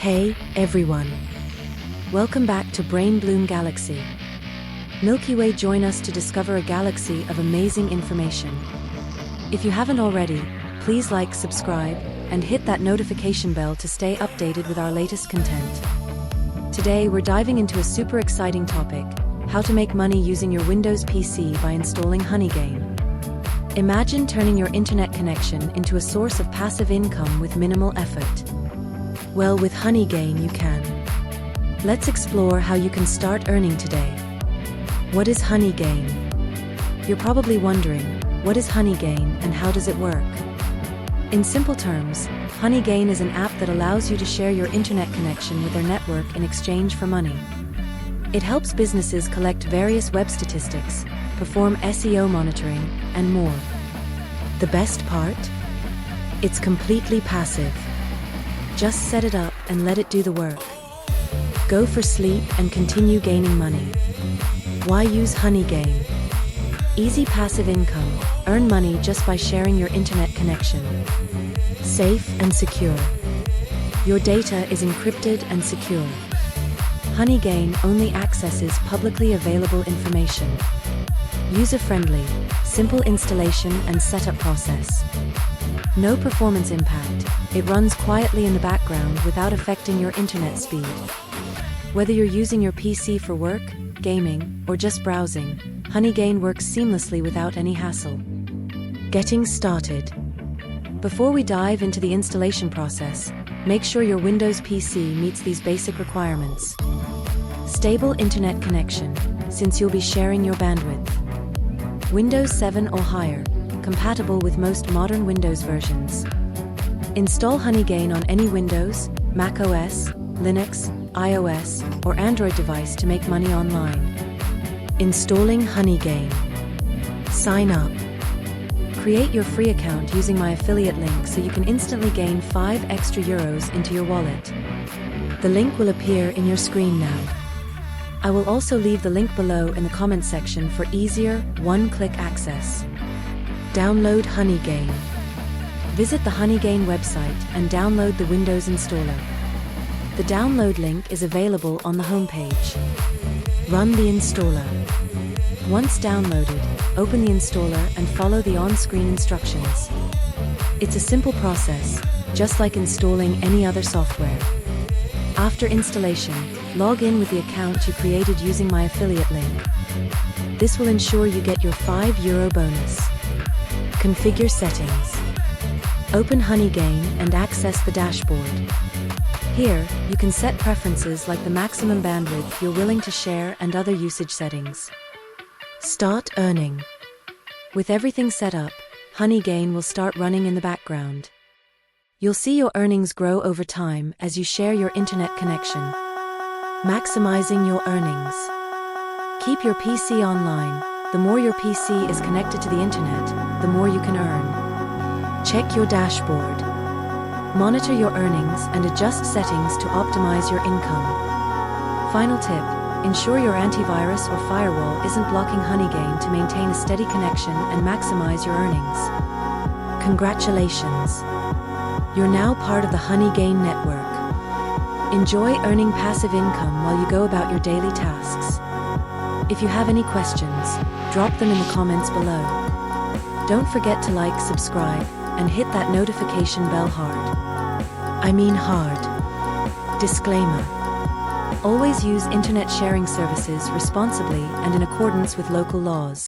Hey, everyone. Welcome back to BrainBloom Galaxy. Milky Way, join us to discover a galaxy of amazing information. If you haven't already, please like, subscribe, and hit that notification bell to stay updated with our latest content. Today, we're diving into a super exciting topic: how to make money using your Windows PC by installing Honeygain. Imagine turning your internet connection into a source of passive income with minimal effort. Well, with Honeygain you can. Let's explore how you can start earning today. What is Honeygain? You're probably wondering, what is Honeygain and how does it work? In simple terms, Honeygain is an app that allows you to share your internet connection with their network in exchange for money. It helps businesses collect various web statistics, perform SEO monitoring, and more. The best part? It's completely passive. Just set it up and let it do the work. Go for sleep and continue gaining money. Why use Honeygain? Easy passive income. Earn money just by sharing your internet connection. Safe and secure. Your data is encrypted and secure. Honeygain only accesses publicly available information. User-friendly, simple installation and setup process. No performance impact. It runs quietly in the background without affecting your internet speed. Whether you're using your PC for work, gaming, or just browsing, Honeygain works seamlessly without any hassle. Getting started. Before we dive into the installation process, make sure your Windows PC meets these basic requirements. Stable internet connection, since you'll be sharing your bandwidth. Windows 7 or higher, compatible with most modern Windows versions. Install Honeygain on any Windows, Mac OS, Linux, iOS, or Android device to make money online. Installing Honeygain. Sign up. Create your free account using my affiliate link so you can instantly gain 5 extra euros into your wallet. The link will appear in your screen now. I will also leave the link below in the comment section for easier, one-click access. Download Honeygain. Visit the Honeygain website and download the Windows installer. The download link is available on the homepage. Run the installer. Once downloaded, open the installer and follow the on-screen instructions. It's a simple process, just like installing any other software. After installation, log in with the account you created using my affiliate link. This will ensure you get your €5 bonus. Configure settings. Open Honeygain and access the dashboard. Here, you can set preferences like the maximum bandwidth you're willing to share and other usage settings. Start earning. With everything set up, Honeygain will start running in the background. You'll see your earnings grow over time as you share your internet connection. Maximizing your earnings. Keep your PC online. The more your PC is connected to the internet, the more you can earn. Check your dashboard. Monitor your earnings and adjust settings to optimize your income. Final tip: ensure your antivirus or firewall isn't blocking Honeygain to maintain a steady connection and maximize your earnings. Congratulations! You're now part of the Honeygain network. Enjoy earning passive income while you go about your daily tasks. If you have any questions, drop them in the comments below. Don't forget to like, subscribe, and hit that notification bell hard. I mean hard. Disclaimer: always use internet sharing services responsibly and in accordance with local laws.